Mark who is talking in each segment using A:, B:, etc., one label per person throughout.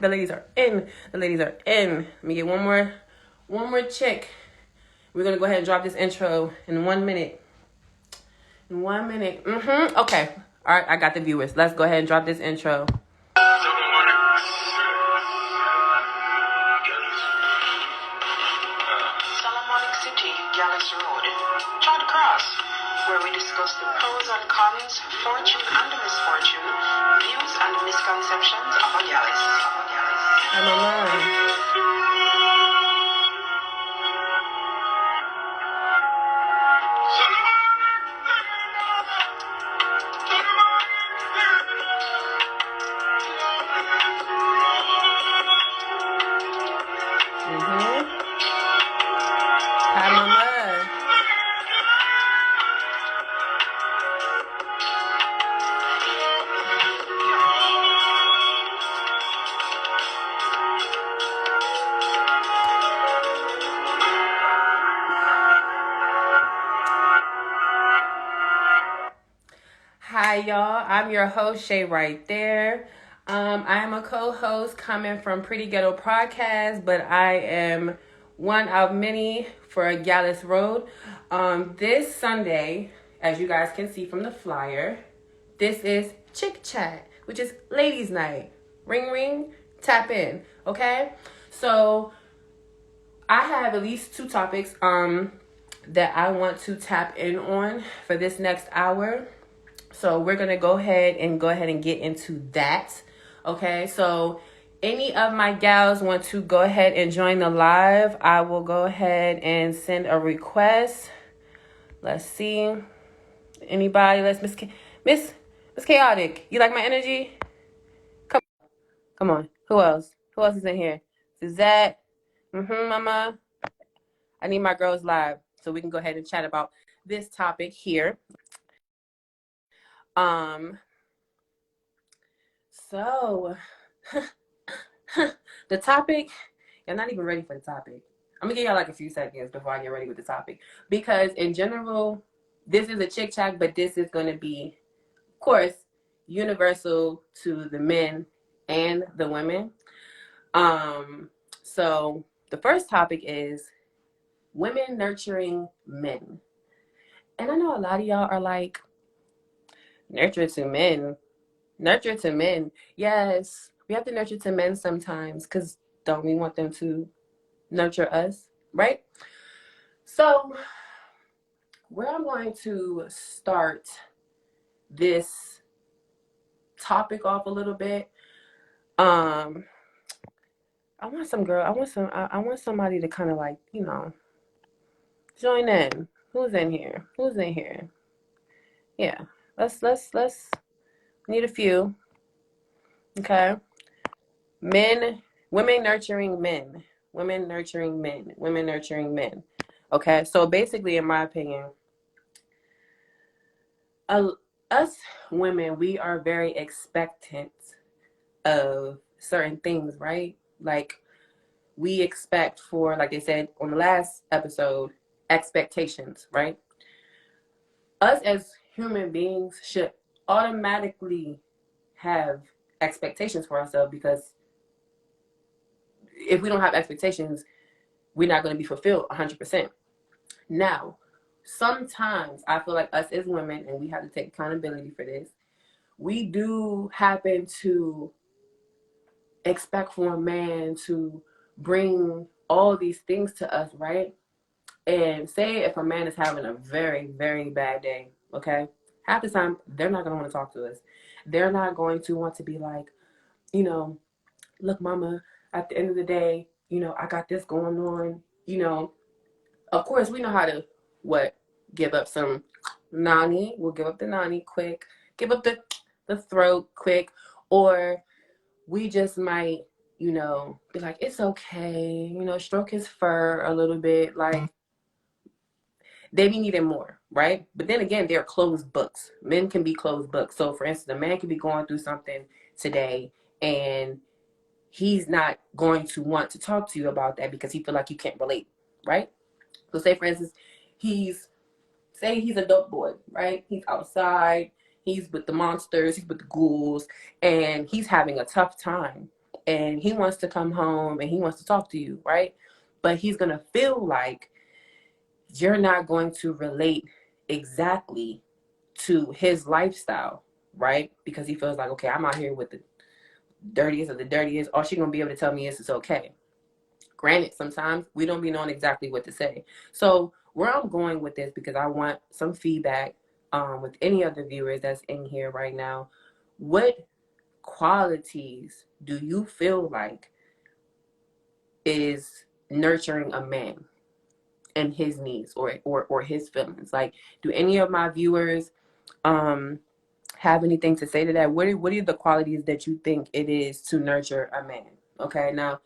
A: The ladies are in. The ladies are in. Let me get one more chick. We're gonna go ahead and drop this intro in 1 minute. In 1 minute. Okay. All right, I got the viewers. Let's go ahead and drop this intro.
B: Gyalis Road. Try to cross, where we discuss the pros and cons, fortune and misfortune, views and misconceptions of a Gyalis.
A: I'm alive. Hi y'all, I'm your host Shay right there. I am a co-host coming from Pretty Ghetto Podcast, but I am one of many for Gyalis Road. This Sunday, as you guys can see from the flyer, this is Chick Chat, which is ladies' night. Ring ring, tap in, okay? So I have at least 2 topics that I want to tap in on for this next hour. So we're going to go ahead and get into that. Okay, so any of my gals want to go ahead and join the live, I will go ahead and send a request. Let's see. Anybody? Let's Miss Chaotic. You like my energy? Come on. Who else? Who else is in here? Suzette. Mama. I need my girls live so we can go ahead and chat about this topic here. So the topic, you're not even ready for the topic. I'm gonna give y'all like a few seconds before I get ready with the topic, because in general, this is a chick chat, but this is going to be, of course, universal to the men and the women. So the first topic is women nurturing men. And I know a lot of y'all are like, nurture to men. Nurture to men. Yes, we have to nurture to men sometimes, because don't we want them to nurture us, right? So where I'm going to start this topic off a little bit, I want somebody to kind of like, join in. Who's in here? Yeah, let's need a few. Okay. Women nurturing men. Okay, so basically, in my opinion, us women, we are very expectant of certain things, right? Like, we expect for, like they said on the last episode, expectations, right? Us as human beings should automatically have expectations for ourselves, because if we don't have expectations, we're not going to be fulfilled 100%. Now, sometimes I feel like us as women, and we have to take accountability for this, we do happen to expect for a man to bring all these things to us, right? And say if a man is having a very, very bad day, okay? Half the time, they're not going to want to talk to us. They're not going to want to be like, look, mama, at the end of the day, I got this going on, Of course, we know how to, give up some nani. We'll give up the nani quick. Give up the throat quick. Or we just might, be like, it's okay. Stroke his fur a little bit. Like, they be needing more, right? But then again, they're closed books. Men can be closed books. So, for instance, a man can be going through something today, and he's not going to want to talk to you about that because he feel like you can't relate, right? So say, for instance, he's a dope boy, right? He's outside, he's with the monsters, he's with the ghouls, and he's having a tough time. and he wants to come home and he wants to talk to you, right? But he's going to feel like you're not going to relate exactly to his lifestyle, right? Because he feels like, okay, I'm out here with the dirtiest of the dirtiest. All she's going to be able to tell me is it's okay. Granted, sometimes we don't be knowing exactly what to say. So where I'm going with this, because I want some feedback with any of the viewers that's in here right now, what qualities do you feel like is nurturing a man and his needs or his feelings? Like, do any of my viewers have anything to say to that? What are the qualities that you think it is to nurture a man? Okay, now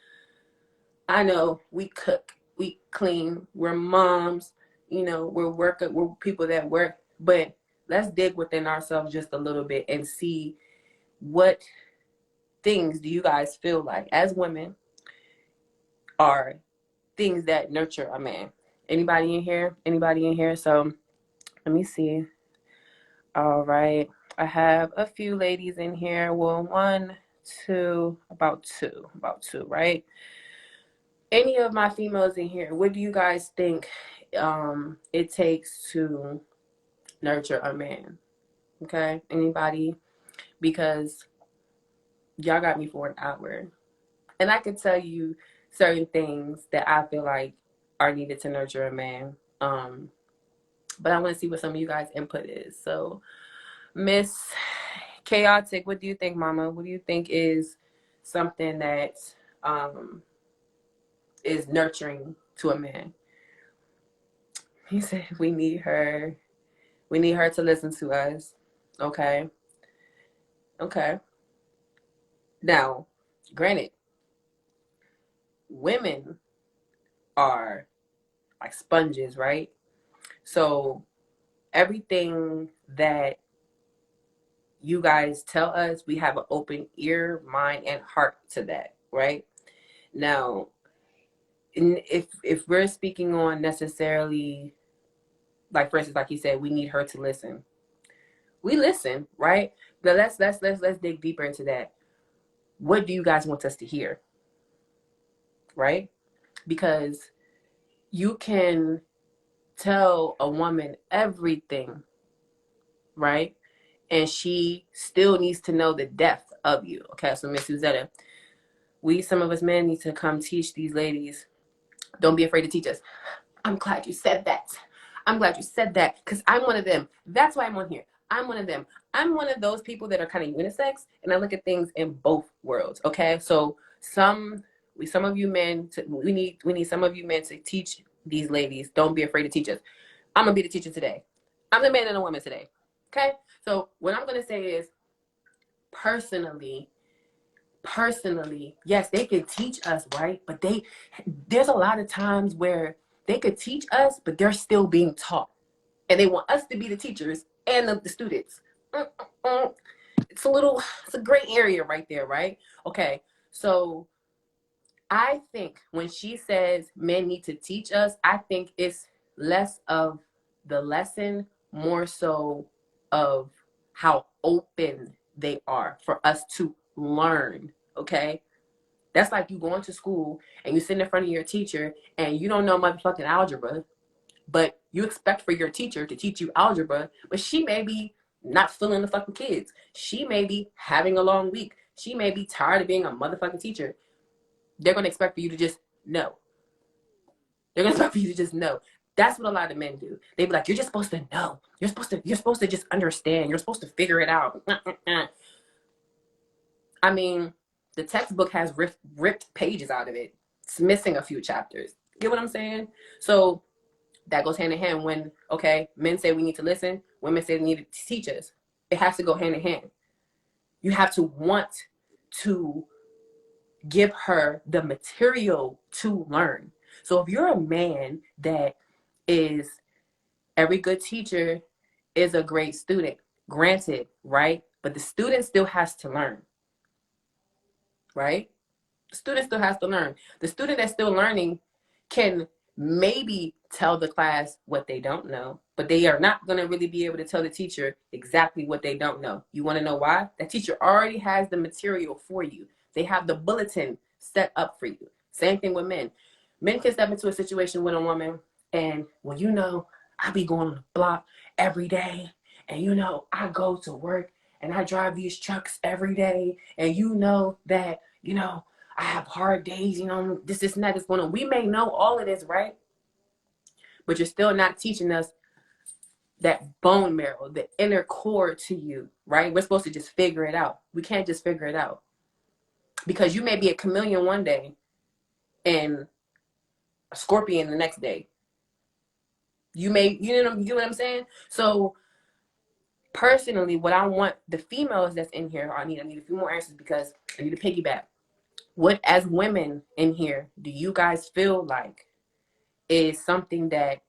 A: I know we cook, we clean, we're moms, you know, we're people that work, but let's dig within ourselves just a little bit and see what things do you guys feel like as women are things that nurture a man. Anybody in here? Anybody in here? So let me see. All right. I have a few ladies in here. Well, one, two, about two, right? Any of my females in here, what do you guys think it takes to nurture a man? Okay. Anybody? Because y'all got me for an hour. And I could tell you certain things that I feel like are needed to nurture a man. But I want to see what some of you guys' input is. So, Miss Chaotic, what do you think, Mama? What do you think is something that is nurturing to a man? He said, we need her. We need her to listen to us. Okay. Okay. Now, granted, women are like sponges, right? So everything that you guys tell us, we have an open ear, mind, and heart to that, right? Now, if we're speaking on necessarily, like for instance, like you said, we need her to listen. We listen, right? But let's dig deeper into that. What do you guys want us to hear, right? Because you can tell a woman everything, right? And she still needs to know the depth of you. Okay, so Miss Suzetta, some of us men need to come teach these ladies. Don't be afraid to teach us. I'm glad you said that. I'm glad you said that because I'm one of them. That's why I'm on here. I'm one of them. I'm one of those people that are kind of unisex, and I look at things in both worlds. Okay, so some of you men, we need some of you men to teach these ladies. Don't be afraid to teach us. I'm gonna be the teacher today. I'm the man and the woman today. Okay, so what I'm gonna say is, personally, yes, they can teach us, right? But there's a lot of times where they could teach us, but they're still being taught. And they want us to be the teachers and the students. It's a gray area right there, right? Okay, so I think when she says men need to teach us, I think it's less of the lesson, more so of how open they are for us to learn, okay? That's like you going to school and you sit in front of your teacher and you don't know motherfucking algebra, but you expect for your teacher to teach you algebra, but she may be not feeling the fucking kids. She may be having a long week. She may be tired of being a motherfucking teacher. They're going to expect for you to just know. They're going to expect for you to just know. That's what a lot of men do. They be like, you're just supposed to know. You're supposed to just understand. You're supposed to figure it out. I mean, the textbook has ripped pages out of it. It's missing a few chapters. Get what I'm saying? So that goes hand in hand when, okay, men say we need to listen. Women say they need to teach us. It has to go hand in hand. You have to want to give her the material to learn. So if you're a man that is, every good teacher is a great student, granted, right? But the student still has to learn, right? The student still has to learn. The student that's still learning can maybe tell the class what they don't know, but they are not going to really be able to tell the teacher exactly what they don't know. You want to know why? That teacher already has the material for you. They have the bulletin set up for you. Same thing with men. Men can step into a situation with a woman and, well, you know, I be going on the block every day. And, you know, I go to work and I drive these trucks every day. And you know that, you know, I have hard days, you know, this and that is going on. We may know all of this, right? But you're still not teaching us that bone marrow, the inner core to you, right? We're supposed to just figure it out. We can't just figure it out. Because you may be a chameleon one day and a scorpion the next day. You know what I'm saying? So personally, what I want the females that's in here, I need a few more answers because I need to piggyback. What, as women in here, do you guys feel like is something that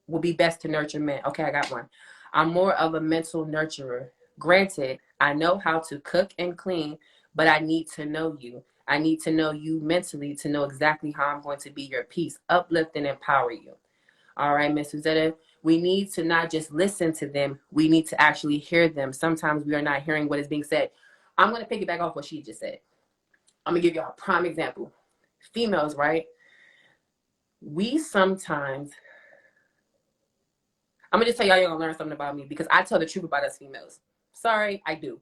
A: will be best to nurture men? Okay, I got one. I'm more of a mental nurturer. Granted, I know how to cook and clean, but I need to know you. I need to know you mentally to know exactly how I'm going to be your peace, uplift, and empower you. All right, Miss Suzetta, we need to not just listen to them. We need to actually hear them. Sometimes we are not hearing what is being said. I'm going to piggyback off what she just said. I'm going to give y'all a prime example. Females, right? We sometimes, I'm going to just tell y'all, you're going to learn something about me because I tell the truth about us females. Sorry, I do.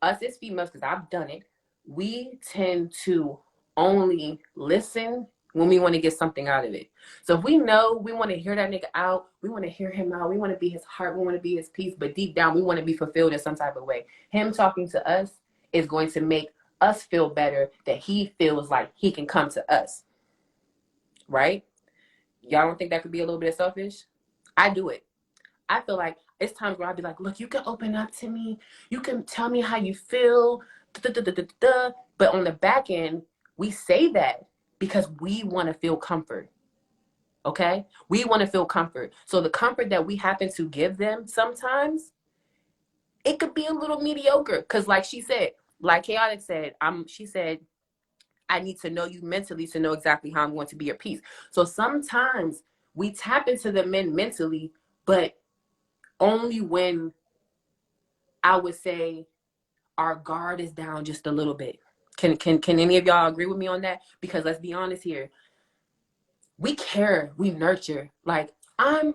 A: Us as females, because I've done it, we tend to only listen when we want to get something out of it. So if we know we want to hear that nigga out, we want to hear him out, we want to be his heart, we want to be his peace, but deep down we want to be fulfilled in some type of way. Him talking to us is going to make us feel better that he feels like he can come to us. Right? Y'all don't think that could be a little bit selfish? I do it. I feel like it's times where I'll be like, look, you can open up to me. You can tell me how you feel. But on the back end, we say that because we want to feel comfort. Okay? We want to feel comfort. So the comfort that we happen to give them sometimes, it could be a little mediocre. Because like she said, like Chaotic said, she said, I need to know you mentally to know exactly how I'm going to be your peace. So sometimes we tap into the men mentally, but only when I would say our guard is down just a little bit. Can any of y'all agree with me on that? Because let's be honest here. We care, we nurture. Like I'm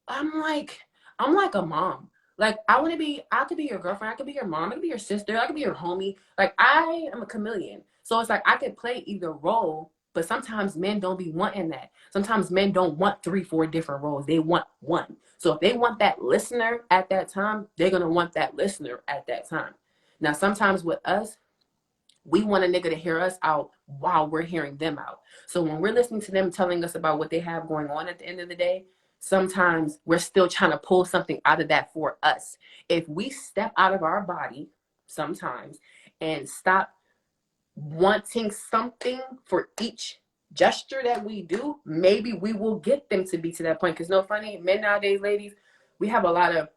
A: like a mom. Like I could be your girlfriend, I could be your mom, I could be your sister, I could be your homie. Like I am a chameleon. So it's like I could play either role, but sometimes men don't be wanting that. Sometimes men don't want 3-4 different roles. They want one. So if they want that listener at that time, they're gonna want that listener at that time. Now sometimes with us, we want a nigga to hear us out while we're hearing them out. So when we're listening to them telling us about what they have going on at the end of the day, sometimes we're still trying to pull something out of that for us. If we step out of our body sometimes and stop wanting something for each gesture that we do, maybe we will get them to be to that point. Because no funny, men nowadays, ladies, we have a lot of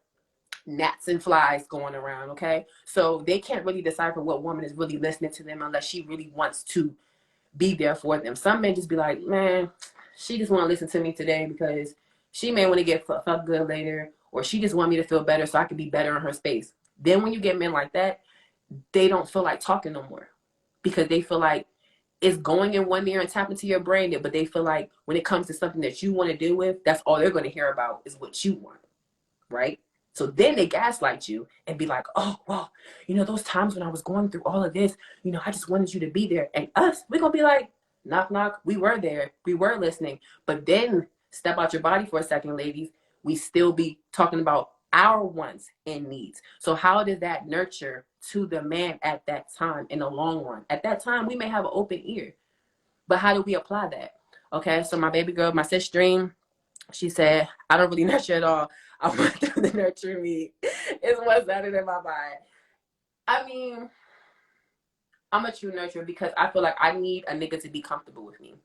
A: gnats and flies going around, okay? So they can't really decipher what woman is really listening to them unless she really wants to be there for them. Some men just be like, man, she just want to listen to me today because she may want to get fucked good later, or she just want me to feel better so I can be better in her space. Then when you get men like that, they don't feel like talking no more because they feel like it's going in one ear and tapping to your brain, but they feel like when it comes to something that you want to deal with, that's all they're going to hear about is what you want, right? So then they gaslight you and be like, oh, well, you know, those times when I was going through all of this, you know, I just wanted you to be there. And us, we're going to be like, knock, knock. We were there. We were listening. But then step out your body for a second, ladies. We still be talking about our wants and needs. So how does that nurture to the man at that time in the long run? At that time, we may have an open ear. But how do we apply that? Okay, so my baby girl, my sis Dream, she said, I don't really nurture at all. I want them to nurture me. It's what's better than my mind. I mean, I'm a true nurturer because I feel like I need a nigga to be comfortable with me.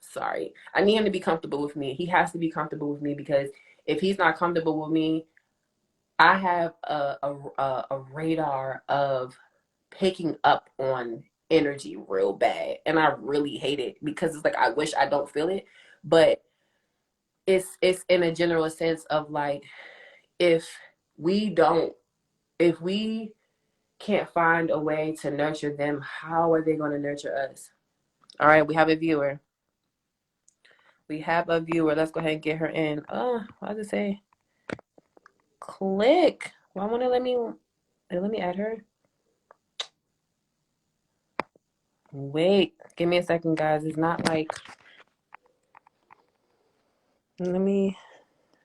A: Sorry. I need him to be comfortable with me. He has to be comfortable with me because if he's not comfortable with me, I have a radar of picking up on energy real bad. And I really hate it because it's like I wish I don't feel it. But it's in a general sense of like if we can't find a way to nurture them, how are they going to nurture us? All right, we have a viewer. Let's go ahead and get her in. What does it say? Click. Why won't it let me add her? Wait, give me a second, guys. It's not like,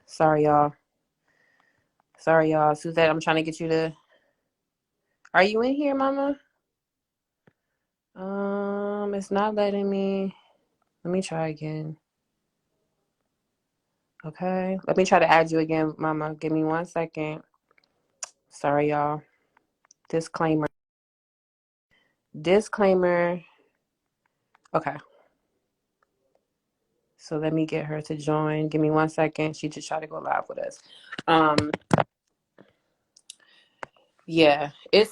A: sorry, y'all. Suzette, I'm trying to get you to, are you in here, mama? It's not letting me. Let me try again. Okay, let me try to add you again, mama. Give me 1 second. Sorry, y'all. Disclaimer. Okay. So let me get her to join. Give me 1 second. She just tried to go live with us. Yeah, it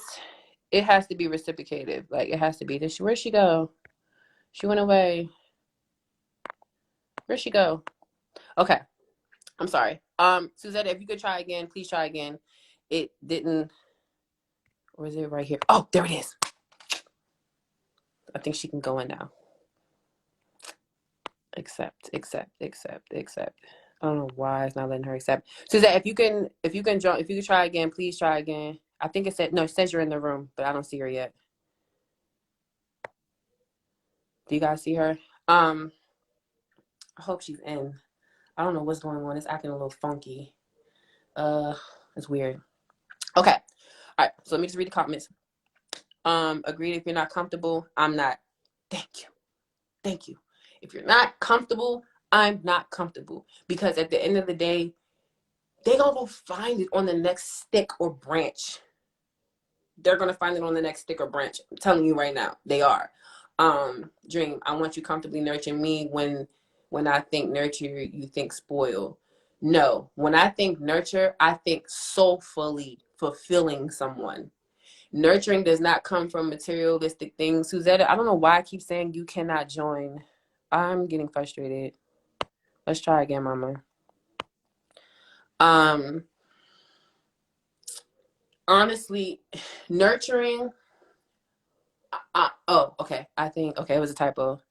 A: has to be reciprocated. Like, it has to be. Where'd she go? She went away. Where'd she go? Okay. I'm sorry. Suzette, if you could try again, please try again. It didn't. Or is it right here? Oh, there it is. I think she can go in now. Accept. I don't know why it's not letting her accept. Suzette, if you can join, if you could try again, please try again. I think it says you're in the room, but I don't see her yet. Do you guys see her? I hope she's in. I don't know what's going on. It's acting a little funky. It's weird. Okay. All right. So let me just read the comments. Agreed. If you're not comfortable, I'm not. Thank you. If you're not comfortable, I'm not comfortable. Because at the end of the day, they're going to go find it on the next stick or branch. They're going to find it on the next stick or branch. I'm telling you right now, they are. Dream, I want you comfortably nurturing me. When I think nurture, you think spoil. No, when I think nurture, I think soulfully fulfilling someone. Nurturing does not come from materialistic things. Suzette, I don't know why I keep saying you cannot join. I'm getting frustrated. Let's try again, mama. Honestly, nurturing. Okay. It was a typo.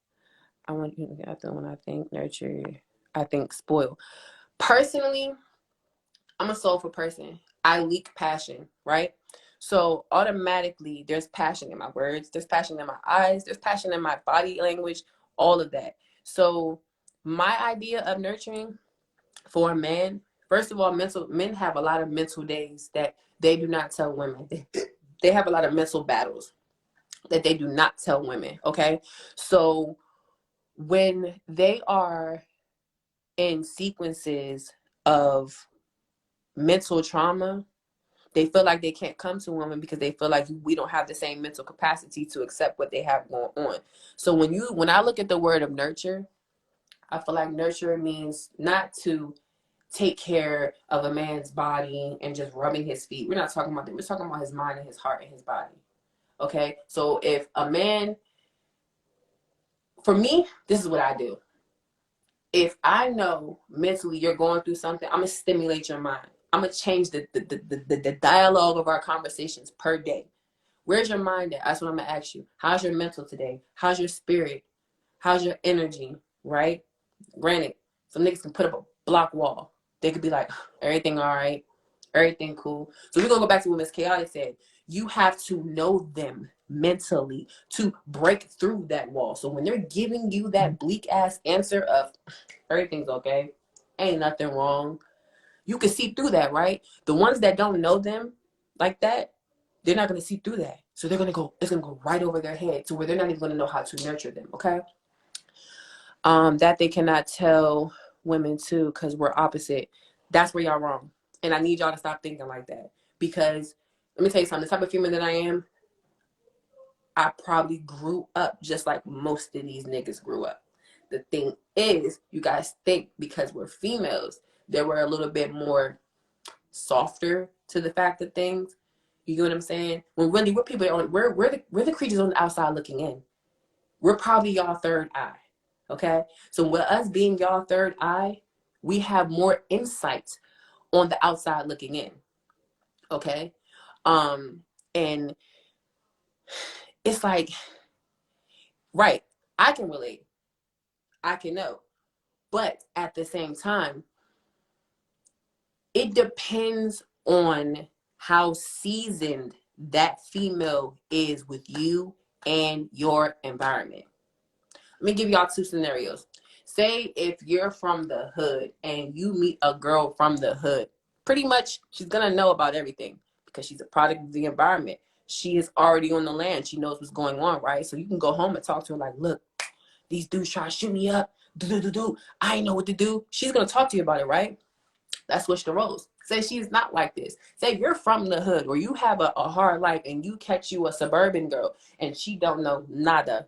A: I want you to get when I think nurture, I think spoil. Personally, I'm a soulful person. I leak passion, right? So automatically there's passion in my words, there's passion in my eyes, there's passion in my body language, all of that. So my idea of nurturing for a man, first of all, men have a lot of mental days that they do not tell women. They have a lot of mental battles that they do not tell women, okay? So when they are in sequences of mental trauma, they feel like they can't come to women because they feel like we don't have the same mental capacity to accept what they have going on. So when I look at the word of nurture, I feel like nurture means not to take care of a man's body and just rubbing his feet. We're not talking about that. We're talking about his mind and his heart and his body. Okay? So if a man, for me, this is what I do. If I know mentally you're going through something, I'm going to stimulate your mind. I'm going to change the dialogue of our conversations per day. Where's your mind at? That's what I'm going to ask you. How's your mental today? How's your spirit? How's your energy? Right? Granted, some niggas can put up a block wall. They could be like, everything all right, everything cool. So we're going to go back to what Miss Chaotic said. You have to know them mentally to break through that wall. So when they're giving you that bleak ass answer of everything's okay, ain't nothing wrong, you can see through that, right? The ones that don't know them like that, they're not going to see through that. So it's going to go right over their head to where they're not even going to know how to nurture them, okay? That they cannot tell women too, because we're opposite. That's where y'all wrong. And I need y'all to stop thinking like that. Because let me tell you something, the type of female that I am, I probably grew up just like most of these niggas grew up. The thing is, you guys think because we're females that we're a little bit more softer to the fact of things. You get what I'm saying? When really we're people we're the creatures on the outside looking in. We're probably y'all third eye. Okay? So with us being y'all third eye, we have more insight on the outside looking in. Okay? And it's like, right, I can relate. I can know. But at the same time, it depends on how seasoned that female is with you and your environment. Let me give y'all two scenarios. Say if you're from the hood and you meet a girl from the hood, pretty much she's gonna know about everything because she's a product of the environment. She is already on the land. She knows what's going on, right? So you can go home and talk to her like, look, these dudes try to shoot me up. Do. I ain't know what to do. She's gonna talk to you about it, right? Let's switch the roles. Say she's not like this. Say you're from the hood or you have a hard life and you catch you a suburban girl and she don't know nada.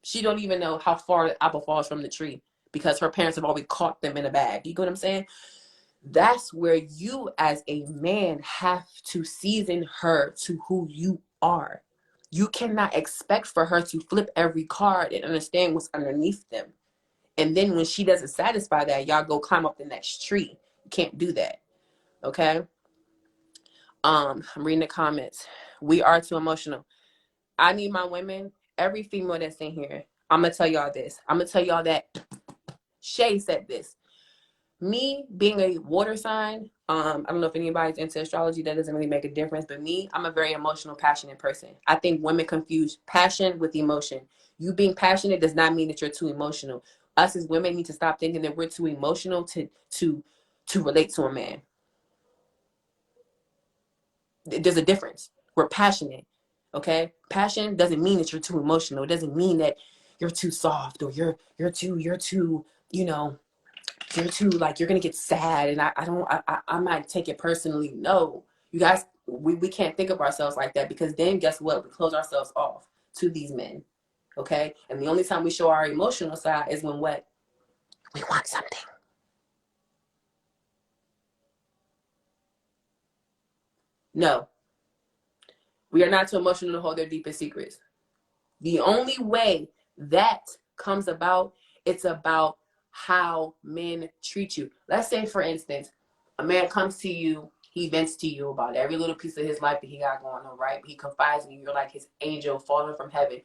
A: She don't even know how far the apple falls from the tree because her parents have always caught them in a bag. You get what I'm saying? That's where you as a man have to season her to who you are. You cannot expect for her to flip every card and understand what's underneath them. And then when she doesn't satisfy that, y'all go climb up the next tree. You can't do that. Okay? I'm reading the comments. We are too emotional. I need my women, every female that's in here, I'm gonna tell y'all this. I'm gonna tell y'all that Shay said this. Me being a water sign, I don't know if anybody's into astrology, that doesn't really make a difference, but me, I'm a very emotional, passionate person. I think women confuse passion with emotion. You being passionate does not mean that you're too emotional. Us as women need to stop thinking that we're too emotional to relate to a man. There's a difference. We're passionate, okay? Passion doesn't mean that you're too emotional. It doesn't mean that you're too soft or you're too, you know, you're too like you're gonna get sad and I might take it personally. No, you guys, we can't think of ourselves like that because then guess what? We close ourselves off to these men. Okay? And the only time we show our emotional side is when what? We want something. No. We are not too emotional to hold their deepest secrets. The only way that comes about, it's about how men treat you. Let's say, for instance, a man comes to you, he vents to you about every little piece of his life that he got going on, right? He confides in you. You're like his angel falling from heaven.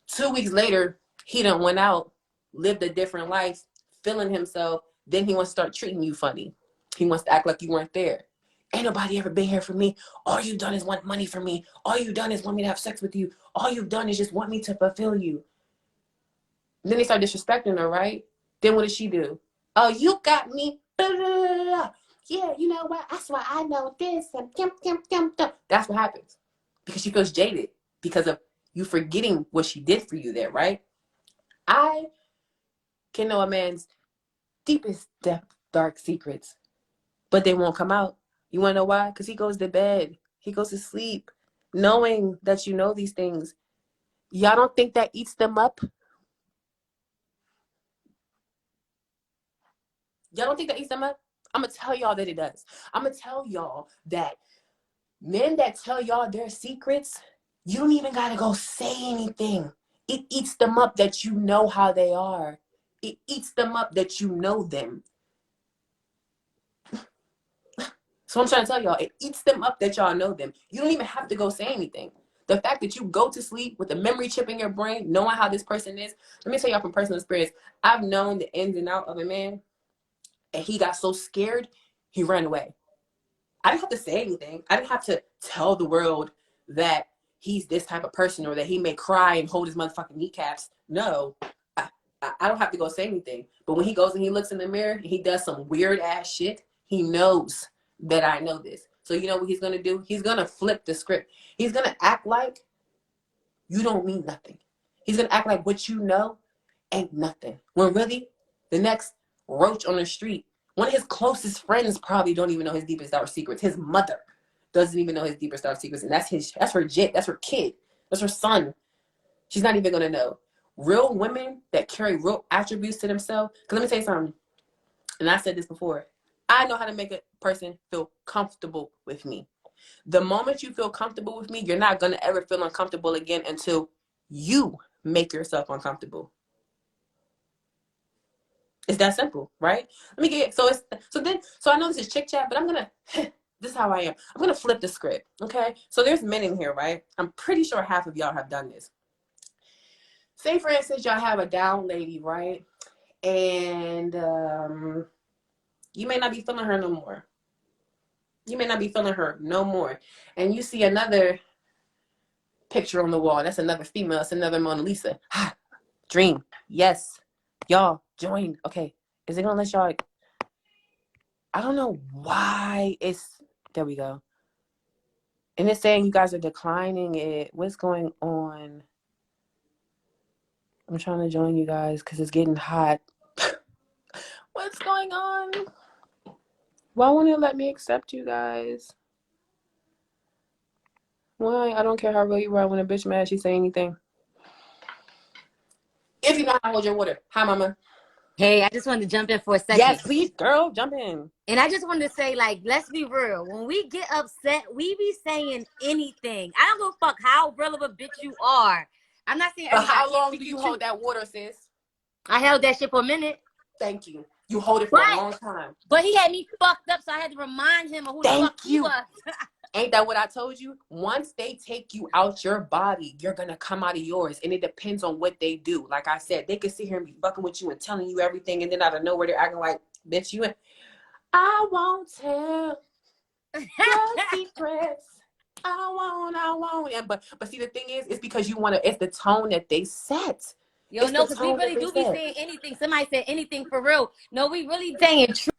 A: 2 weeks later, he done went out, lived a different life, feeling himself. Then he wants to start treating you funny. He wants to act like you weren't there. Ain't nobody ever been here for me. All you've done is want money from me. All you've done is want me to have sex with you. All you've done is just want me to fulfill you. And then they start disrespecting her, right? Then what does she do? Oh, you got me. Blah, blah, blah, blah. Yeah, you know what? That's why I know this. That's what happens. Because she feels jaded because of you forgetting what she did for you there, right? I can know a man's deepest, depth, dark secrets, but they won't come out. You want to know why? Because he goes to bed. He goes to sleep knowing that you know these things. Y'all don't think that eats them up? Y'all don't think that eats them up? I'm going to tell y'all that it does. I'm going to tell y'all that men that tell y'all their secrets, you don't even got to go say anything. It eats them up that you know how they are. It eats them up that you know them. So I'm trying to tell y'all, it eats them up that y'all know them. You don't even have to go say anything. The fact that you go to sleep with a memory chip in your brain, knowing how this person is. Let me tell y'all from personal experience. I've known the ins and out of a man, and he got so scared, he ran away. I didn't have to say anything. I didn't have to tell the world that he's this type of person or that he may cry and hold his motherfucking kneecaps. No, I don't have to go say anything. But when he goes and he looks in the mirror and he does some weird ass shit, he knows that I know this. So you know what he's going to do? He's going to flip the script. He's going to act like you don't mean nothing. He's going to act like what you know ain't nothing. When really, the next roach on the street, one of his closest friends probably don't even know his deepest dark secrets. His mother doesn't even know his deepest dark secrets. And that's her jit. That's her kid. That's her son. She's not even going to know. Real women that carry real attributes to themselves. Because let me tell you something. And I said this before. I know how to make a person feel comfortable with me. The moment you feel comfortable with me, you're not going to ever feel uncomfortable again until you make yourself uncomfortable. It's that simple, right? Let me get so I know this is chick chat, but I'm gonna This is how I am. I'm gonna flip the script, okay? So there's men in here, right? I'm pretty sure half of y'all have done this. Say, for instance, y'all have a down lady, right? And you may not be feeling her no more. You may not be feeling her no more. And you see another picture on the wall. That's another female. It's another Mona Lisa. Dream. Yes. Y'all join. Okay. Is it gonna let y'all? I don't know why it's. There we go. And it's saying you guys are declining it. What's going on? I'm trying to join you guys because it's getting hot. What's going on? Why won't it let me accept you guys? Why? I don't care how real you are. When a bitch mad, she say anything. If you know how to hold your water. Hi, mama.
C: Hey, I just wanted to jump in for a second.
A: Yes, please, girl, jump in.
C: And I just wanted to say, like, let's be real. When we get upset, we be saying anything. I don't give a fuck how real of a bitch you are. I'm not saying
A: But how long do you hold that water, sis?
C: I held that shit for a minute.
A: Thank you. You hold it for a long time.
C: But he had me fucked up, so I had to remind him of who the fuck he was.
A: Ain't that what I told you? Once they take you out your body, you're going to come out of yours. And it depends on what they do. Like I said, they can sit here and be fucking with you and telling you everything. And then out of nowhere, they're acting like, bitch, you. I won't tell your secrets. I won't. And, but see, the thing is, it's because you want to, it's the tone that they set.
C: Yo, no, because we really do be saying anything. Somebody said anything for real. No, we really saying true.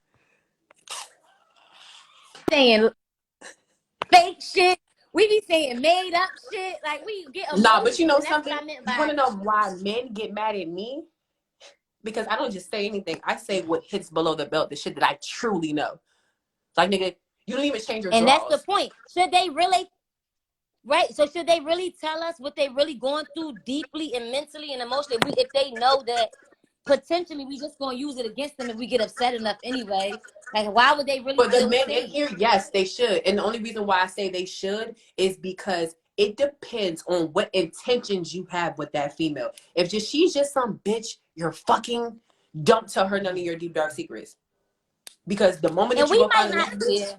C: Saying fake shit. We be saying made up shit. Like, we get emotional.
A: Nah, but you know something? You want to know why men get mad at me? Because I don't just say anything. I say what hits below the belt, the shit that I truly know. Like, nigga, you don't even change your drawers.
C: And that's the point. Should they really... Right, so should they really tell us what they really going through deeply and mentally and emotionally if they know that potentially we just gonna use it against them if we get upset enough anyway? Like, why would they really?
A: But the men in here, yes, they should. And the only reason why I say they should is because it depends on what intentions you have with that female. If she's just some bitch you're fucking, don't tell her none of your deep dark secrets. Because the moment that you go find the next bitch.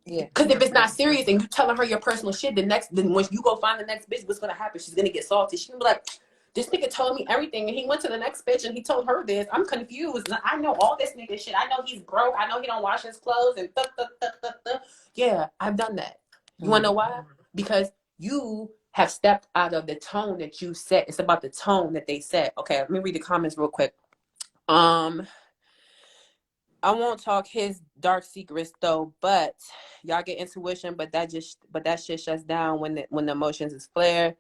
A: Yeah. Because if it's not serious and you telling her your personal shit, then when you go find the next bitch, what's gonna happen? She's gonna get salty. She's gonna be like, this nigga told me everything, and he went to the next bitch and he told her this. I'm confused. I know all this nigga shit. I know he's broke. I know he don't wash his clothes and Yeah, I've done that. You wanna know why? Because you have stepped out of the tone that you set. It's about the tone that they set. Okay, let me read the comments real quick. I won't talk his dark secrets though, but y'all get intuition, but that shit shuts down when the emotions is flared.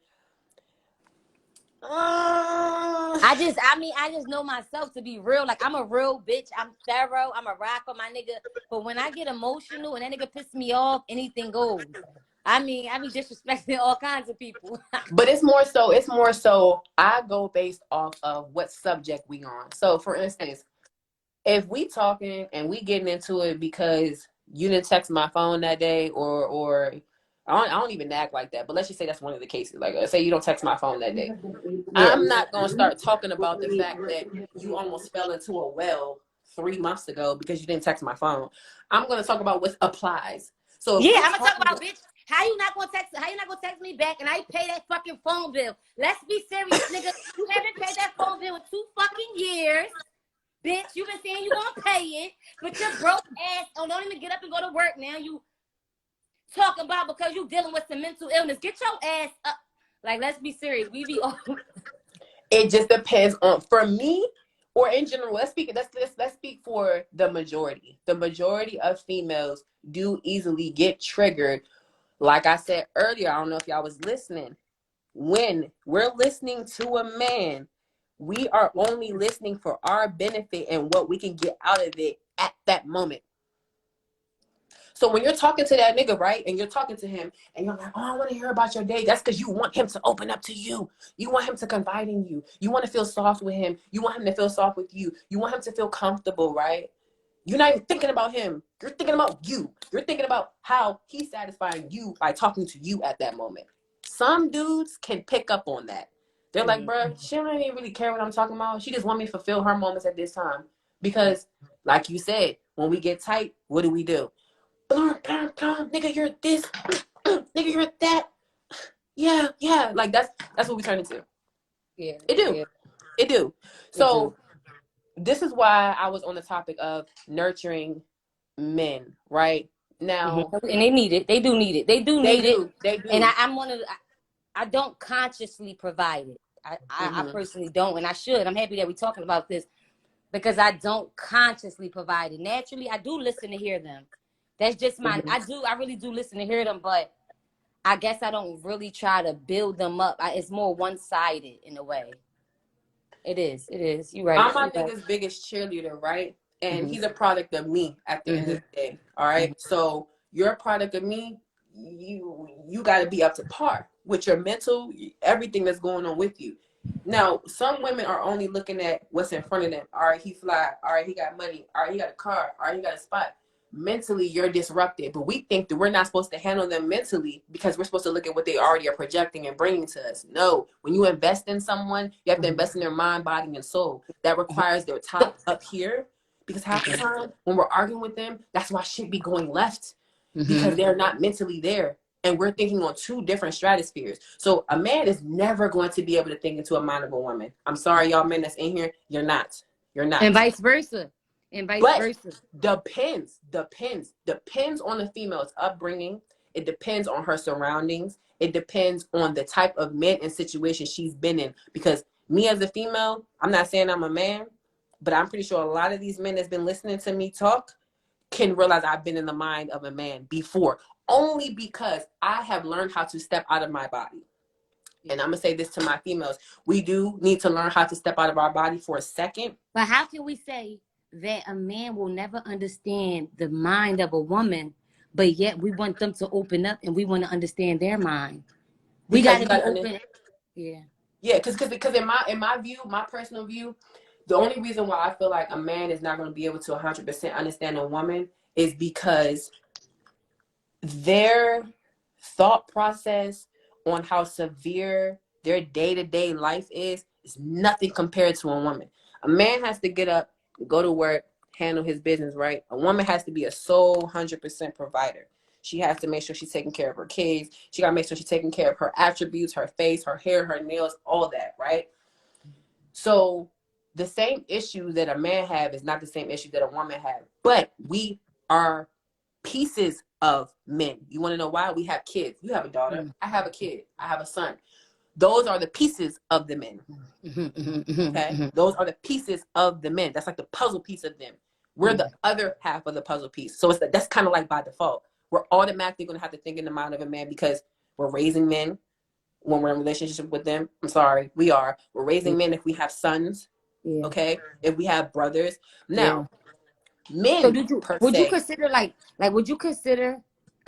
C: I just know myself to be real. Like, I'm a real bitch. I'm thorough. I'm a rock on my nigga. But when I get emotional and that nigga pisses me off, anything goes. I be disrespecting all kinds of people.
A: But it's more so I go based off of what subject we on. So for instance, if we talking and we getting into it because you didn't text my phone that day, or I don't even act like that, but let's just say that's one of the cases. Like, say you don't text my phone that day. Yeah. I'm not gonna start talking about the fact that you almost fell into a well 3 months ago because you didn't text my phone. I'm gonna talk about what applies. So
C: yeah, I'm gonna talk about, bitch, how you not gonna text me back and I pay that fucking phone bill? Let's be serious, nigga. You haven't paid that phone bill in 2 fucking years. Bitch, you been saying you gonna pay it, but your broke ass don't even get up and go to work now. You talk about because you dealing with some mental illness. Get your ass up. Like, let's be serious. We be all...
A: It just depends on, for me, or in general. Let's speak for the majority. The majority of females do easily get triggered. Like I said earlier, I don't know if y'all was listening. When we're listening to a man, we are only listening for our benefit and what we can get out of it at that moment. So when you're talking to that nigga, right, and you're talking to him, and you're like, oh, I want to hear about your day, that's because you want him to open up to you. You want him to confide in you. You want to feel soft with him. You want him to feel soft with you. You want him to feel comfortable, right? You're not even thinking about him. You're thinking about you. You're thinking about how he's satisfying you by talking to you at that moment. Some dudes can pick up on that. They're like, bro, she don't even really care what I'm talking about. She just want me to fulfill her moments at this time. Because, like you said, when we get tight, what do? Nigga, you're this. Nigga, you're that. Yeah. Like that's what we turn into.
C: Yeah.
A: It do.
C: Yeah.
A: It do.
C: It do.
A: So this is why I was on the topic of nurturing men, right? Now
C: And they need it. They do need it. They do need it.
A: They
C: And
A: do.
C: I'm one of the, I don't consciously provide it. I personally don't, and I should. I'm happy that we're talking about this because I don't consciously provide it. Naturally, I do listen to hear them. That's just my. I really do listen to hear them, but I guess I don't really try to build them up. It's more one-sided in a way. It is. It is. You're right.
A: I'm my nigga's biggest cheerleader, right? And he's a product of me at the end of the day. All right. So you're a product of me. You got to be up to par with your mental, everything that's going on with you. Now, some women are only looking at what's in front of them. All right, he fly. All right, he got money. All right, he got a car. All right, he got a spot. Mentally, you're disrupted. But we think that we're not supposed to handle them mentally because we're supposed to look at what they already are projecting and bringing to us. No, when you invest in someone, you have to invest in their mind, body, and soul. That requires their top up here. Because half the time when we're arguing with them, that's why shit be going left. Because they're not mentally there. And we're thinking on two different stratospheres. So a man is never going to be able to think into a mind of a woman. I'm sorry, y'all men that's in here. You're not. You're not.
C: And vice versa.
A: Depends on the female's upbringing. It depends on her surroundings. It depends on the type of men and situation she's been in. Because me as a female, I'm not saying I'm a man, but I'm pretty sure a lot of these men that's been listening to me talk can realize I've been in the mind of a man before, only because I have learned how to step out of my body. And I'm going to say this to my females. We do need to learn how to step out of our body for a second.
C: But how can we say that a man will never understand the mind of a woman, but yet we want them to open up and we want to understand their mind? We got to be open.
A: Yeah, because in my view, my personal view, the only reason why I feel like a man is not going to be able to 100% understand a woman is because their thought process on how severe their day-to-day life is nothing compared to a woman. A man has to get up, go to work, handle his business, right? A woman has to be a sole 100% provider. She has to make sure she's taking care of her kids. She got to make sure she's taking care of her attributes, her face, her hair, her nails, all that, right? So the same issue that a man have is not the same issue that a woman have. But we are pieces of men. You want to know why? We have kids. You have a daughter. I have a kid. I have a son. Those are the pieces of the men. Okay? Those are the pieces of the men. That's like the puzzle piece of them. We're the other half of the puzzle piece. So that's kind of like by default. We're automatically going to have to think in the mind of a man because we're raising men when we're in a relationship with them. I'm sorry, we are. We're raising men if we have sons. Okay? If we have brothers. Now, men
C: so would you consider would you consider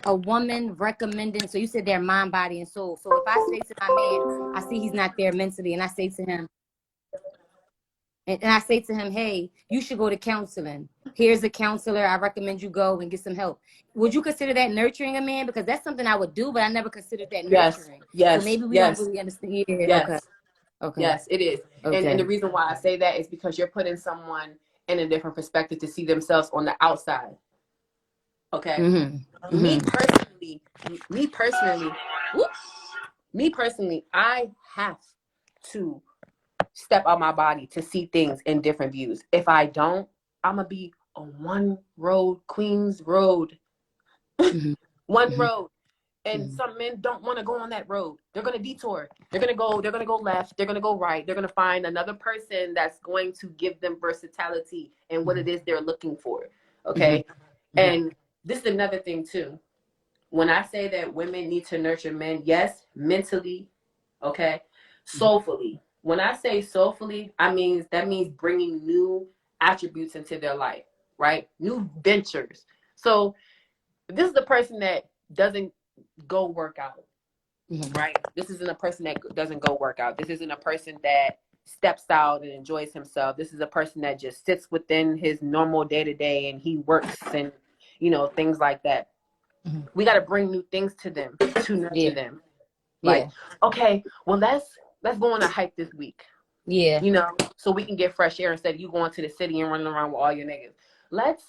C: a woman recommending, so you said their mind, body, and soul. So if I say to my man, I see he's not there mentally, and I say to him, hey, you should go to counseling. Here's a counselor. I recommend you go and get some help. Would you consider that nurturing a man? Because that's something I would do, but I never considered that nurturing.
A: Yes.
C: So maybe we don't really understand. Yeah,
A: yes.
C: Okay.
A: Yes, it is.
C: Okay.
A: And the reason why I say that is because you're putting someone in a different perspective to see themselves on the outside. Okay. Me personally, I have to step out my body to see things in different views. If I don't, I'm gonna be on one road, Queens Road, one road. And some men don't want to go on that road. They're gonna detour. They're gonna go left. They're gonna go right. They're gonna find another person that's going to give them versatility and what it is they're looking for. Okay. And this is another thing too. When I say that women need to nurture men, yes, mentally, okay, soulfully. When I say soulfully, that means bringing new attributes into their life, right? New ventures. So this is the person that doesn't go work out, right? This isn't a person that doesn't go work out. This isn't a person that steps out and enjoys himself. This is a person that just sits within his normal day-to-day and he works and, things like that. We got to bring new things to them to nurture them. Like, okay, well, let's go on a hike this week.
C: Yeah.
A: So we can get fresh air instead of you going to the city and running around with all your niggas. Let's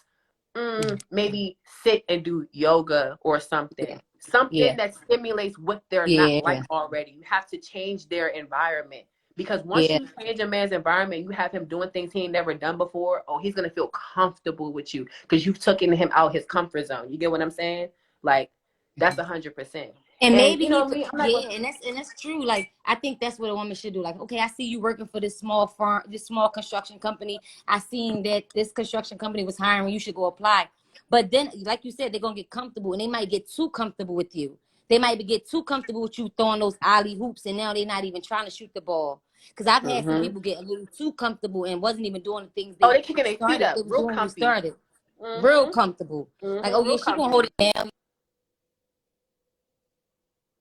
A: maybe sit and do yoga or something.
C: Yeah.
A: Something
C: Yeah.
A: that stimulates what they're not like
C: Yeah.
A: already. You have to change their environment. Because once
C: Yeah.
A: you change a man's environment, you have him doing things he ain't never done before. Oh, he's gonna feel comfortable with you because you've taken him out his comfort zone. You get what I'm saying? Like that's 100%.
C: And
A: And
C: maybe
A: you
C: he
A: know
C: could,
A: me, I'm not
C: yeah,
A: gonna.
C: and that's true. Like I think that's what a woman should do. Like, okay, I see you working for this small firm, this small construction company. I seen that this construction company was hiring. You should go apply. But then, like you said, they're gonna get comfortable, and they might get too comfortable with you. They might get too comfortable with you throwing those alley hoops, and now they're not even trying to shoot the ball. Because I've had some
A: Mm-hmm.
C: people get a little too comfortable and wasn't even doing the things
A: Oh,
C: they
A: they kicking their feet
C: started. They
A: up,
C: was
A: real
C: doing when you
A: comfy.
C: started. Real
A: Mm-hmm.
C: comfortable. Like, oh
A: Mm-hmm.
C: yeah,
A: Real
C: she gonna hold
A: comfy.
C: it down.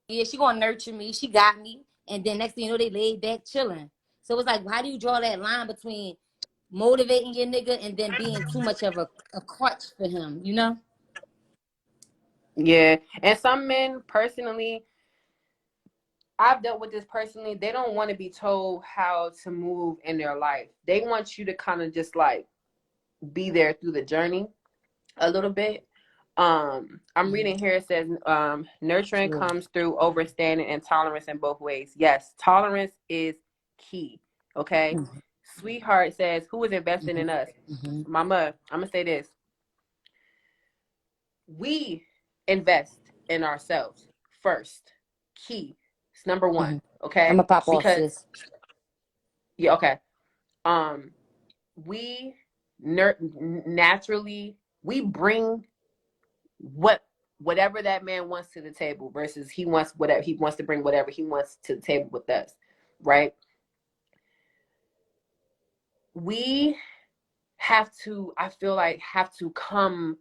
C: Yeah, she gonna nurture me. She got me. And then next thing you know, they laid back chilling. So it's like, how do you draw that line between motivating your nigga and then being too much of a crutch for him, you know?
A: Yeah. And some men, personally, I've dealt with this personally. They don't want to be told how to move in their life. They want you to kind of just like be there through the journey a little bit. I'm reading here. It says, nurturing
C: True.
A: comes through overstanding and tolerance in both ways. Yes, tolerance is key. Okay.
C: Mm-hmm.
A: Sweetheart says, who is investing in us?
C: Mm-hmm.
A: Mama, I'm gonna say this. We invest in ourselves first. Key. It's number
C: Mm-hmm.
A: one.
C: I'm
A: Okay.
C: gonna pop off,
A: Because
C: sis.
A: yeah, okay. Um, we naturally we bring whatever that man wants to the table versus he wants whatever he wants to bring whatever he wants to the table with us, right? We have to, I feel like, have to come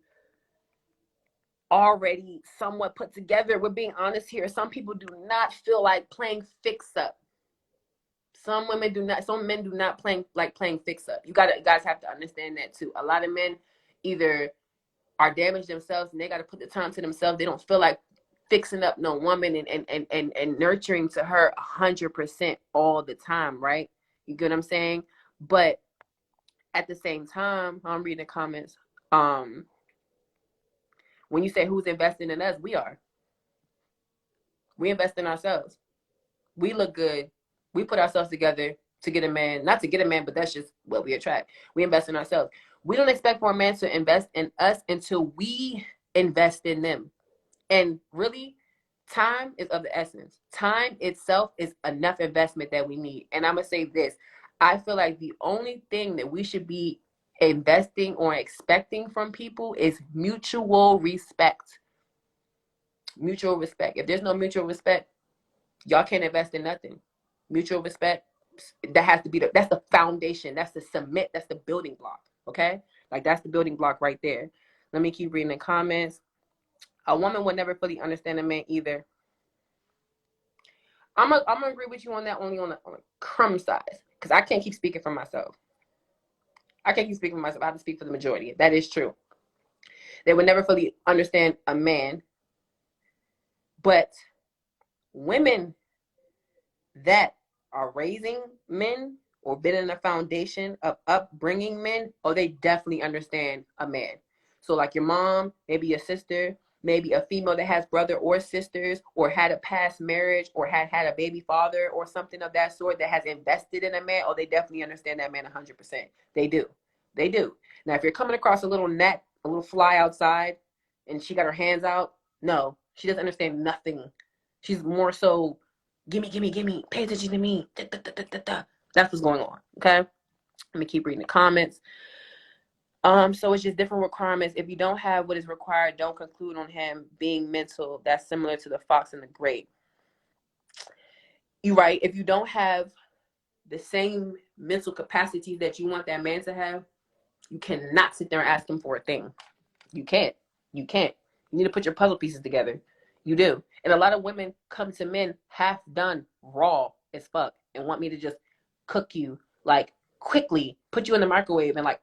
A: already somewhat put together. We're being honest here. Some people do not feel like playing fix up. Some women do not. Some men do not playing fix up. You guys have to understand that too. A lot of men either are damaged themselves and they got to put the time to themselves. They don't feel like fixing up no woman and nurturing to her 100% all the time, right? You get what I'm saying? But at the same time, I'm reading the comments. When you say who's investing in us, we are. We invest in ourselves. We look good. We put ourselves together to get a man, not to get a man, but that's just what we attract. We invest in ourselves. We don't expect for a man to invest in us until we invest in them. And really, time is of the essence. Time itself is enough investment that we need. And I'm going to say this. I feel like the only thing that we should be investing or expecting from people is mutual respect. Mutual respect. If there's no mutual respect, y'all can't invest in nothing. Mutual respect, that has to be that's the foundation. That's the cement. That's the building block. Okay? Like that's the building block right there. Let me keep reading the comments. A woman would never fully understand a man either. I'm gonna agree with you on that only on a crumb size because I can't keep speaking for myself. I can't keep speaking for myself. I have to speak for the majority. That is true. They would never fully understand a man, but women that are raising men or been in a foundation of upbringing men, oh, they definitely understand a man. So like your mom, maybe your sister, maybe a female that has brother or sisters or had a past marriage or had a baby father or something of that sort that has invested in a man, oh, they definitely understand that man 100%. They do. They do. Now, if you're coming across a little gnat, a little fly outside and she got her hands out, no, she doesn't understand nothing. She's more so gimme, gimme, gimme, pay attention to me. Da, da, da, da, da, da. That's what's going on. Okay. Let me keep reading the comments. So it's just different requirements. If you don't have what is required, don't conclude on him being mental. That's similar to the fox and the grape. You're right. If you don't have the same mental capacities that you want that man to have, you cannot sit there and ask him for a thing. You can't. You can't. You need to put your puzzle pieces together. You do. And a lot of women come to men half done, raw as fuck, and want me to just cook you, like quickly, put you in the microwave and like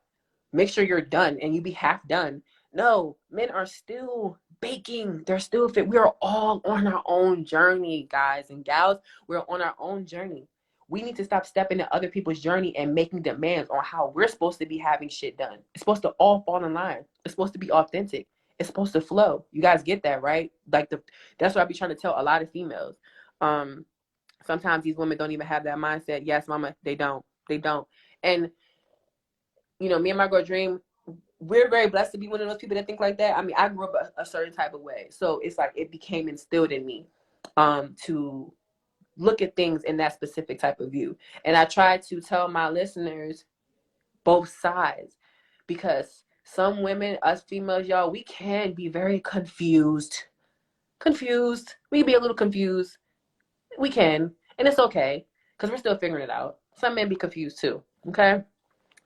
A: make sure you're done and you be half done. No, men are still baking. They're still fit. We are all on our own journey, guys and gals. We're on our own journey. we need to stop stepping in other people's journey and making demands on how we're supposed to be having shit done. It's supposed to all fall in line. It's supposed to be authentic. It's supposed to flow. You guys get that, right? Like that's what I be trying to tell a lot of females. Sometimes these women don't even have that mindset. Yes, mama, they don't. They don't. And you know, me and my girl Dream, we're very blessed to be one of those people that think like that. I mean, I grew up a certain type of way, so it's like it became instilled in me to look at things in that specific type of view. And I try to tell my listeners both sides, because some women, us females, y'all, we can be very confused. We can be a little confused. We can, and it's okay, because we're still figuring it out. Some men be confused too. Okay,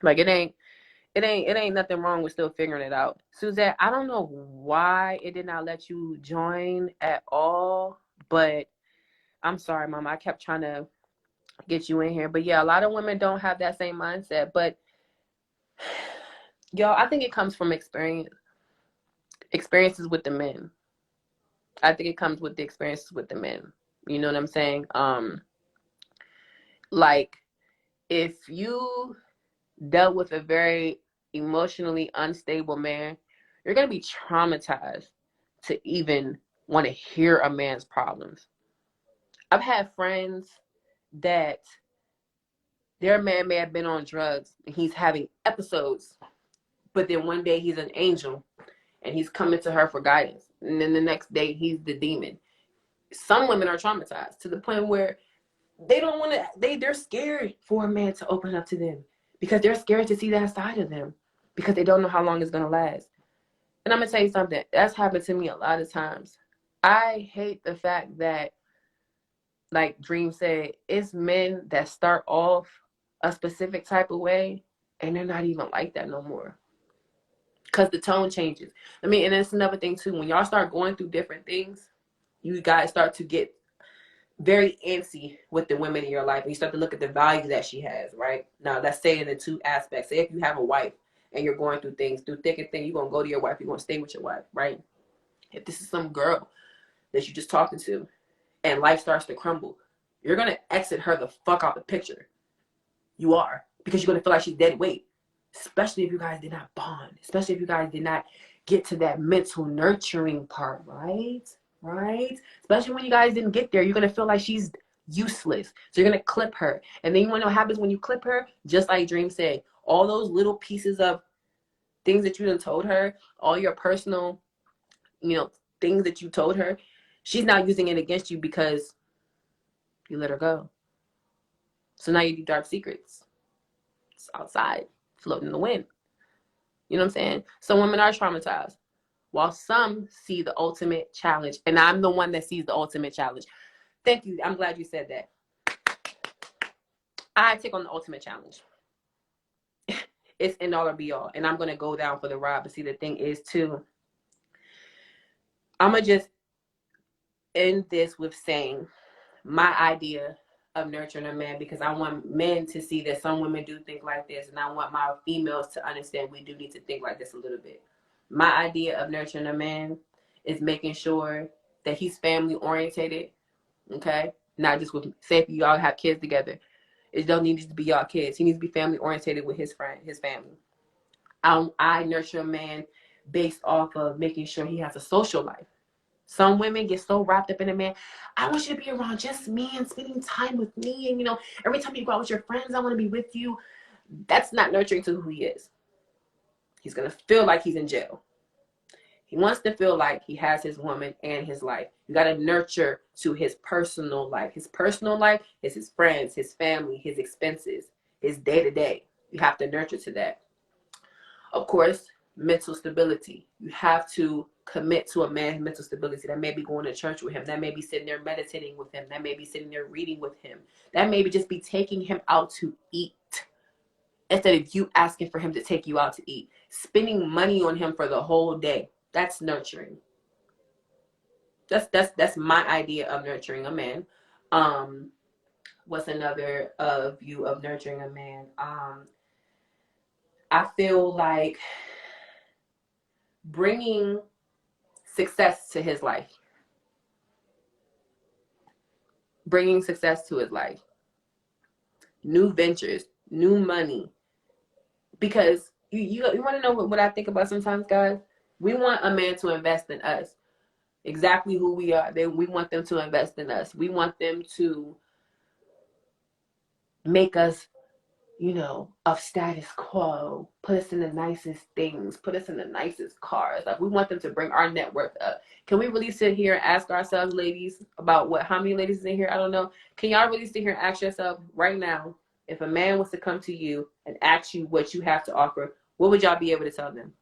A: like it ain't nothing wrong with still figuring it out. Suzette, I don't know why it did not let you join at all, but I'm sorry, Mama. I kept trying to get you in here. But yeah, a lot of women don't have that same mindset. But y'all, I think it comes from experiences with the men. I think it comes with the experiences with the men. You know what I'm saying? Like if you dealt with a very emotionally unstable man, you're gonna be traumatized to even want to hear a man's problems. I've had friends that their man may have been on drugs and he's having episodes, but then one day he's an angel and he's coming to her for guidance, and then the next day he's the demon. Some women are traumatized to the point where they don't want to, they're scared for a man to open up to them because they're scared to see that side of them because they don't know how long it's going to last. And I'm going to tell you something, that's happened to me a lot of times. I hate the fact that, like Dream said, it's men that start off a specific type of way and they're not even like that no more because the tone changes. I mean, and it's another thing too, when y'all start going through different things, you guys start to get very antsy with the women in your life, and you start to look at the value that she has, right? Now, let's say in the two aspects. Say if you have a wife and you're going through things, through thick and thin, you're going to go to your wife, you're going to stay with your wife, right? If this is some girl that you're just talking to and life starts to crumble, you're going to exit her the fuck out the picture. You are, because you're going to feel like she's dead weight, especially if you guys did not bond, especially if you guys did not get to that mental nurturing part, right? Especially when you guys didn't get there, you're going to feel like she's useless. So you're going to clip her. And then you want to know what happens when you clip her? Just like Dream said, all those little pieces of things that you done told her, all your personal, things that you told her, she's now using it against you because you let her go. So now you do dark secrets. It's outside, floating in the wind. You know what I'm saying? Some women are traumatized, while some see the ultimate challenge. And I'm the one that sees the ultimate challenge. Thank you. I'm glad you said that. I take on the ultimate challenge. It's end all or be all. And I'm going to go down for the ride. But see, the thing is, too, I'm going to just end this with saying my idea of nurturing a man, because I want men to see that some women do think like this. And I want my females to understand we do need to think like this a little bit. My idea of nurturing a man is making sure that he's family orientated. Okay? Not just with, say if y'all have kids together, it don't need to be y'all kids. He needs to be family orientated with his family. I nurture a man based off of making sure he has a social life. Some women get so wrapped up in a man. I want you to be around just me and spending time with me. And, every time you go out with your friends, I want to be with you. That's not nurturing to who he is. He's going to feel like he's in jail. He wants to feel like he has his woman and his life. You got to nurture to his personal life. His personal life is his friends, his family, his expenses, his day-to-day. You have to nurture to that. Of course, mental stability. You have to commit to a man's mental stability. That may be going to church with him. That may be sitting there meditating with him. That may be sitting there reading with him. That may be just be taking him out to eat instead of you asking for him to take you out to eat. Spending money on him for the whole day. That's nurturing. That's my idea of nurturing a man. What's another view of nurturing a man? I feel like bringing success to his life. Bringing success to his life. new ventures, new money. Because you want to know what I think about sometimes, guys? We want a man to invest in us. Exactly who we are. We want them to invest in us. We want them to make us, of status quo, put us in the nicest things, put us in the nicest cars. Like, we want them to bring our net worth up. Can we really sit here and ask ourselves, ladies, about how many ladies is in here? I don't know. Can y'all really sit here and ask yourself right now, if a man was to come to you and ask you what you have to offer, what would y'all be able to tell them?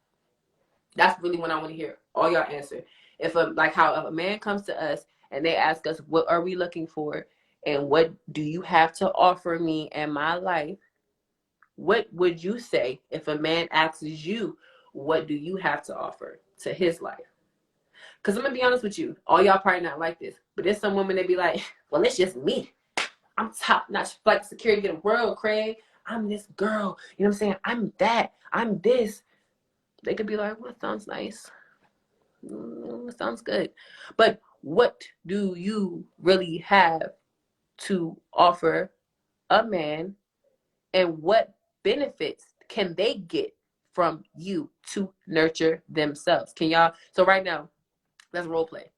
A: That's really what I want to hear. All y'all answer. If a man comes to us and they ask us, what are we looking for? And what do you have to offer me in my life? What would you say if a man asks you, what do you have to offer to his life? Because I'm going to be honest with you. All y'all probably not like this. But there's some women that be like, well, it's just me. I'm top-notch flight security in the world, Craig. I'm this girl. You know what I'm saying? I'm that. I'm this. They could be like, well, sounds nice. Sounds good. But what do you really have to offer a man, and what benefits can they get from you to nurture themselves? Can y'all? So right now, let's role play.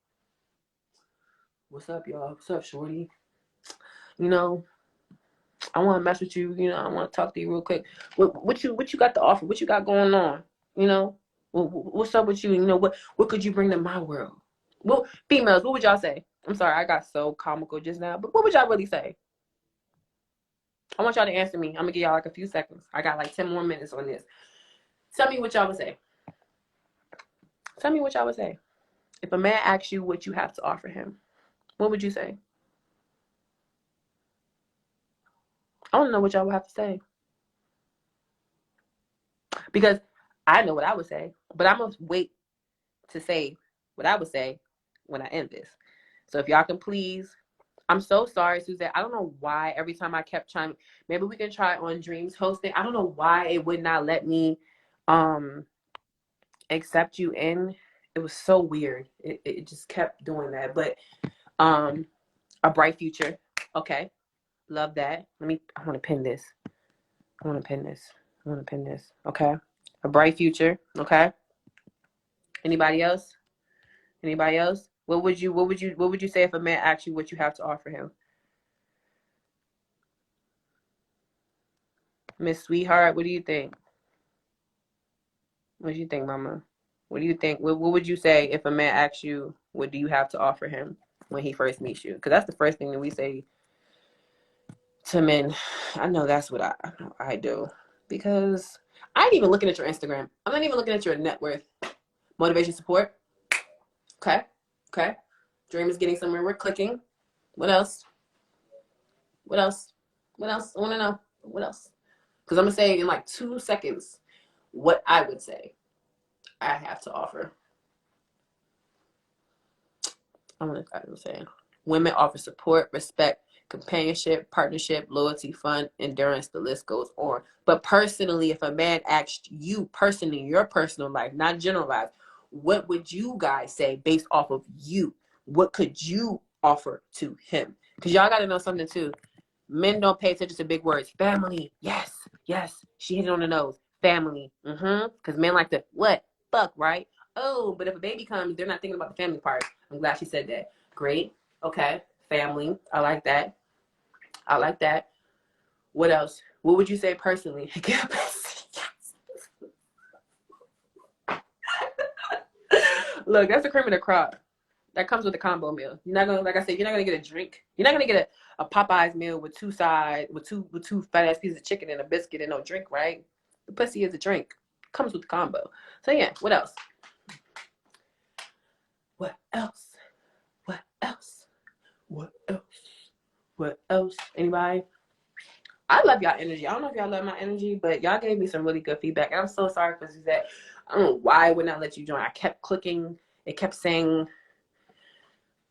A: What's up, y'all? What's up, shorty? I want to mess with you. I want to talk to you real quick. What you got to offer? What you got going on? What's up with you? What could you bring to my world? Well, females, what would y'all say? I'm sorry, I got so comical just now, but what would y'all really say? I want y'all to answer me. I'm gonna give y'all like a few seconds. I got like 10 more minutes on this. Tell me what y'all would say. Tell me what y'all would say. If a man asks you what you have to offer him, what would you say? I want to know what y'all would have to say. Because I know what I would say, but I'm going to wait to say what I would say when I end this. So if y'all can please, I'm so sorry, Suzette. I don't know why every time I kept trying, maybe we can try on Dreams hosting. I don't know why it would not let me accept you in. It was so weird. It just kept doing that. But a bright future. Okay. Love that. I want to pin this. Okay. A bright future. Okay. Anybody else? What would you say if a man asked you what you have to offer him? Miss Sweetheart, what do you think? What do you think, Mama? What do you think? What would you say if a man asks you, what do you have to offer him when he first meets you? Because that's the first thing that we say to men. I know that's what I do. Because I ain't even looking at your Instagram. I'm not even looking at your net worth. Motivation support. Okay. Dream is getting somewhere. We're clicking. What else? I want to know. What else? Because I'm going to say in like 2 seconds what I would say I have to offer. I'm saying women offer support, respect, companionship, partnership, loyalty, fun, endurance. The list goes on. But personally, if a man asked you personally, your personal life, not generalized, what would you guys say based off of you? What could you offer to him? Because y'all got to know something too. Men don't pay attention to big words. Family. Yes. She hit it on the nose. Family. Because men like to, what? Fuck, right? Oh, but if a baby comes, they're not thinking about the family part. I'm glad she said that. Great. Okay. Family. I like that. What else? What would you say personally? Look, that's the cream of the crop. That comes with a combo meal. You're not gonna, like I said, you're not gonna get a drink. You're not gonna get a Popeyes meal with two fat ass pieces of chicken and a biscuit and no drink, right? The pussy is a drink. Comes with the combo. So yeah, what else? Anybody? I love y'all energy. I don't know if y'all love my energy, but y'all gave me some really good feedback. And I'm so sorry for that. I don't know why I would not let you join. I kept clicking. It kept saying,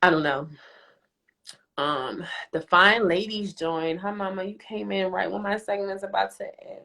A: I don't know. The fine ladies joined. Hi, Mama. You came in right when my segment's about to end.